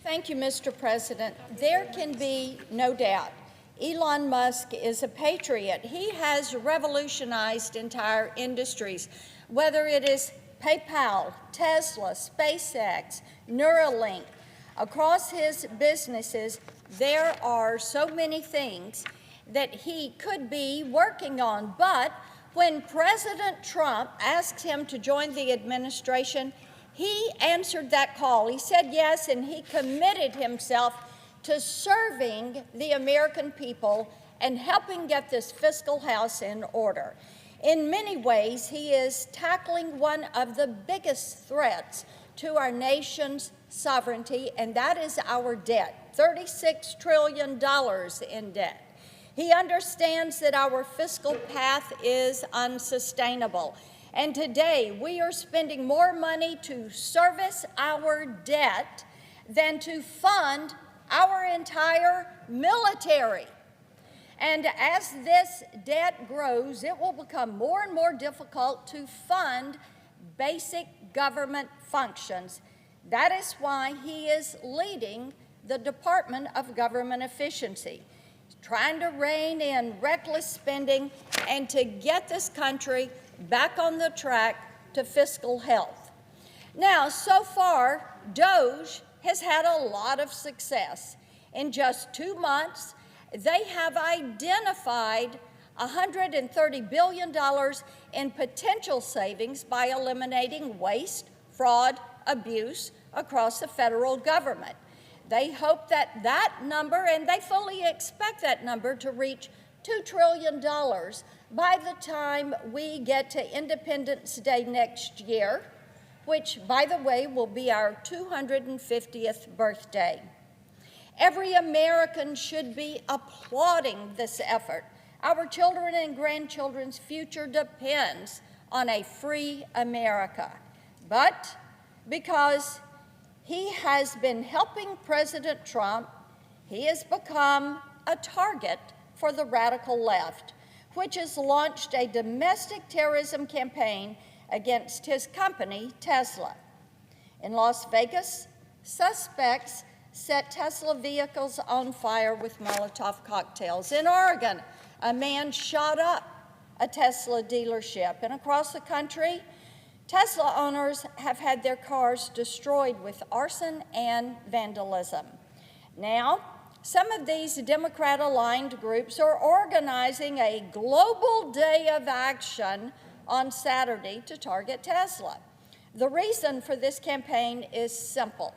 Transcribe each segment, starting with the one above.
Thank you, Mr. President. There can be no doubt Elon Musk is a patriot. He has revolutionized entire industries, whether it is PayPal, Tesla, SpaceX, Neuralink. Across his businesses, there are so many things that he could be working on. But when President Trump asked him to join the administration, he answered that call. He said yes, and he committed himself to serving the American people and helping get this fiscal house in order. In many ways, he is tackling one of the biggest threats to our nation's sovereignty, and that is our debt, $36 trillion in debt. He understands that our fiscal path is unsustainable. And today, we are spending more money to service our debt than to fund our entire military. And as this debt grows, it will become more and more difficult to fund basic government functions. That is why he is leading the Department of Government Efficiency, trying to rein in reckless spending and to get this country back on the track to fiscal health. Now, so far, DOGE has had a lot of success. In just 2 months, they have identified $130 billion in potential savings by eliminating waste, fraud, abuse across the federal government. They hope that that number, and they fully expect that number to reach $2 trillion by the time we get to Independence Day next year, which, by the way, will be our 250th birthday. Every American should be applauding this effort. Our children and grandchildren's future depends on a free America. But because he has been helping President Trump, he has become a target for the radical left, which has launched a domestic terrorism campaign against his company, Tesla. In Las Vegas, suspects set Tesla vehicles on fire with Molotov cocktails. In Oregon, a man shot up a Tesla dealership. And across the country, Tesla owners have had their cars destroyed with arson and vandalism. Now, some of these Democrat-aligned groups are organizing a global day of action on Saturday to target Tesla. The reason for this campaign is simple.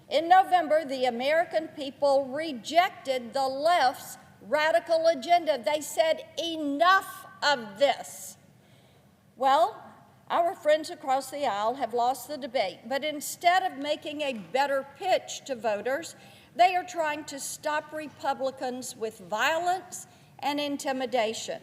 In November, the American people rejected the left's radical agenda. They said, enough of this. Well, our friends across the aisle have lost the debate, but instead of making a better pitch to voters, they are trying to stop Republicans with violence and intimidation.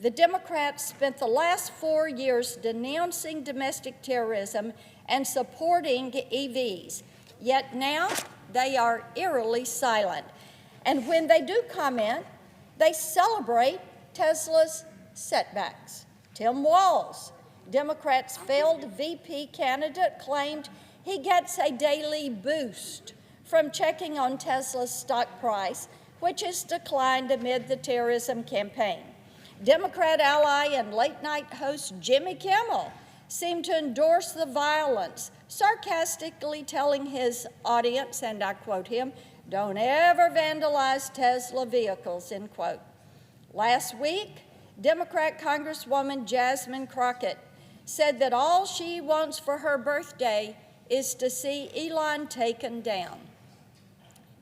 The Democrats spent the last 4 years denouncing domestic terrorism and supporting EVs, yet now they are eerily silent. And when they do comment, they celebrate Tesla's setbacks. Tim Walz, Democrats' failed VP candidate, claimed he gets a daily boost from checking on Tesla's stock price, which has declined amid the terrorism campaign. Democrat ally and late-night host Jimmy Kimmel seemed to endorse the violence, sarcastically telling his audience, and I quote him, "Don't ever vandalize Tesla vehicles," end quote. Last week, Democrat Congresswoman Jasmine Crockett said that all she wants for her birthday is to see Elon taken down.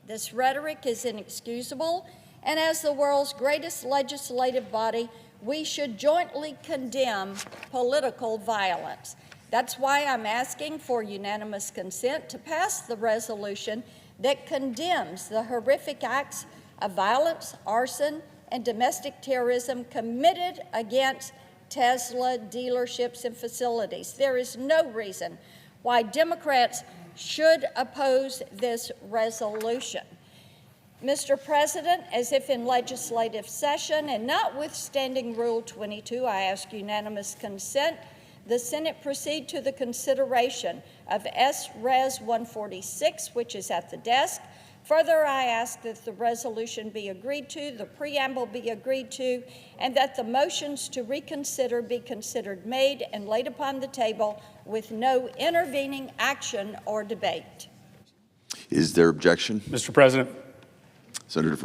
This rhetoric is inexcusable, and as the world's greatest legislative body, we should jointly condemn political violence. That's why I'm asking for unanimous consent to pass the resolution that condemns the horrific acts of violence, arson, and domestic terrorism committed against Tesla dealerships and facilities. There is no reason why Democrats should oppose this resolution. Mr. President, as if in legislative session and notwithstanding Rule 22, I ask unanimous consent the Senate proceed to the consideration of S-Res 146, which is at the desk. Further, I ask that the resolution be agreed to, the preamble be agreed to, and that the motions to reconsider be considered made and laid upon the table with no intervening action or debate. Is there objection? Mr. President. Senator